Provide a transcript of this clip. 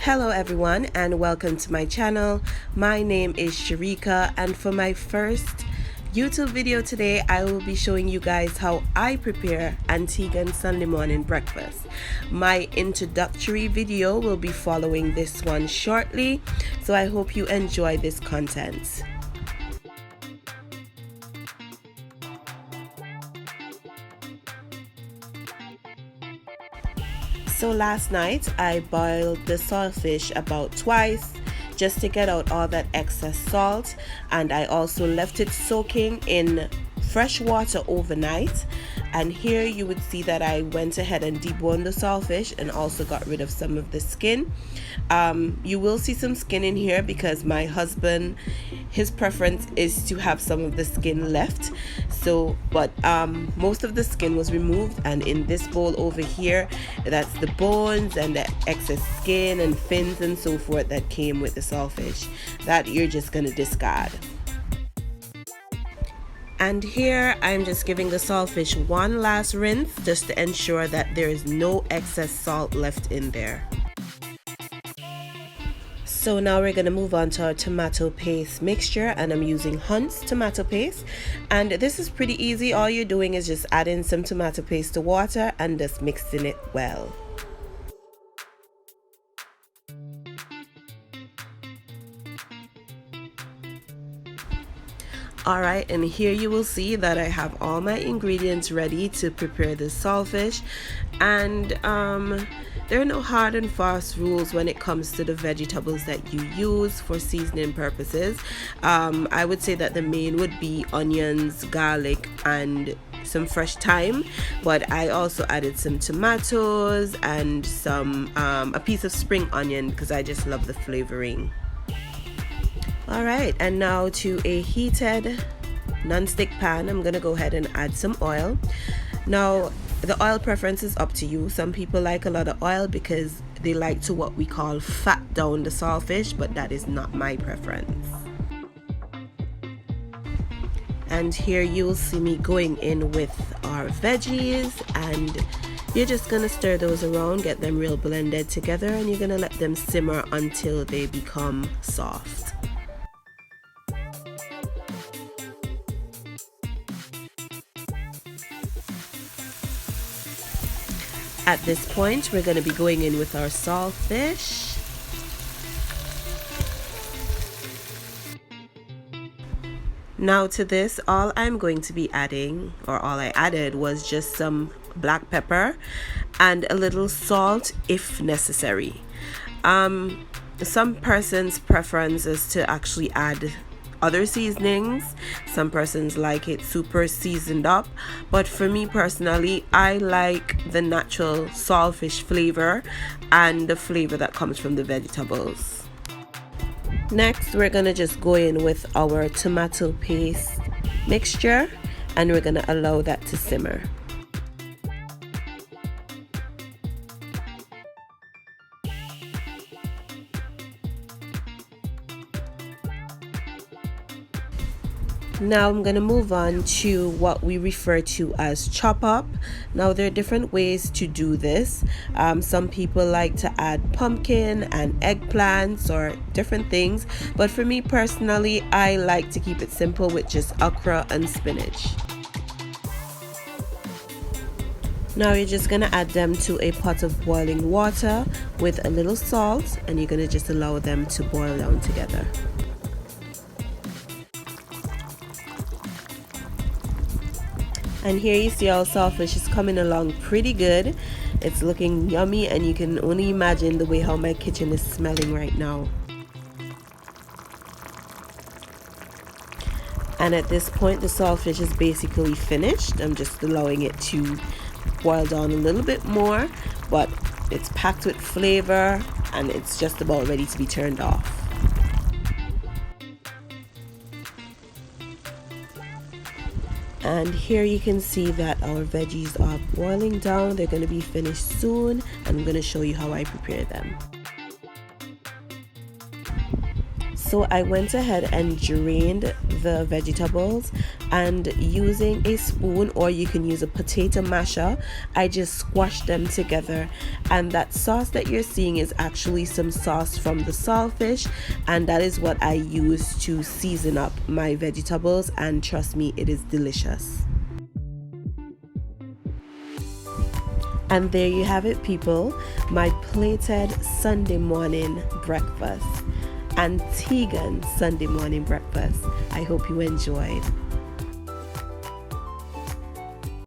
Hello everyone and welcome to my channel. My name is Sherika, and for my first YouTube video today I will be showing you guys how I prepare Antiguan Sunday morning breakfast. My introductory video will be following this one shortly, so I hope you enjoy this content. So last night I boiled the saltfish about twice just to get out all that excess salt, and I also left it soaking in fresh water overnight. And here you would see that I went ahead and deboned the saltfish and also got rid of some of the skin. You will see some skin in here because my husband, his preference is to have some of the skin left. But most of the skin was removed, and in this bowl over here, that's the bones and the excess skin and fins and so forth that came with the saltfish that you're just gonna discard. And here I'm just giving the saltfish one last rinse just to ensure that there is no excess salt left in there. So now we're going to move on to our tomato paste mixture, and I'm using Hunt's tomato paste, and this is pretty easy. All you're doing is just adding some tomato paste to water and just mixing it well. Alright, and here you will see that I have all my ingredients ready to prepare this saltfish, and there are no hard and fast rules when it comes to the vegetables that you use for seasoning purposes. I would say that the main would be onions, garlic, and some fresh thyme, but I also added some tomatoes and some a piece of spring onion because I just love the flavoring. Alright, and now to a heated non-stick pan, I'm gonna go ahead and add some oil. Now the oil preference is up to you. Some people like a lot of oil because they like to what we call fat down the saltfish, but that is not my preference. And here you'll see me going in with our veggies, and you're just gonna stir those around, get them real blended together, and you're gonna let them simmer until they become soft. At this point, we're going to be going in with our saltfish. Now to this, all I'm going to be adding, or all I added, was just some black pepper and a little salt if necessary. Some person's preference is to actually add other seasonings. Some persons like it super seasoned up, but for me personally, I like the natural saltfish flavor and the flavor that comes from the vegetables. Next, we're gonna just go in with our tomato paste mixture, and we're gonna allow that to simmer. Now I'm going to move on to what we refer to as chop up. Now there are different ways to do this. Some people like to add pumpkin and eggplants or different things, but for me personally, I like to keep it simple with just okra and spinach. Now you're just going to add them to a pot of boiling water with a little salt, and you're going to just allow them to boil down together. And here you see our saltfish is coming along pretty good. It's looking yummy, and you can only imagine the way how my kitchen is smelling right now. And at this point, the saltfish is basically finished. I'm just allowing it to boil down a little bit more, but it's packed with flavor and it's just about ready to be turned off. And here you can see that our veggies are boiling down. They're going to be finished soon, and I'm going to show you how I prepare them. So I went ahead and drained the vegetables, and using a spoon, or you can use a potato masher, I just squashed them together. And that sauce that you're seeing is actually some sauce from the saltfish, and that is what I use to season up my vegetables, and trust me, it is delicious. And there you have it, people, my plated Sunday morning breakfast, Antiguan Sunday morning breakfast. I hope you enjoyed.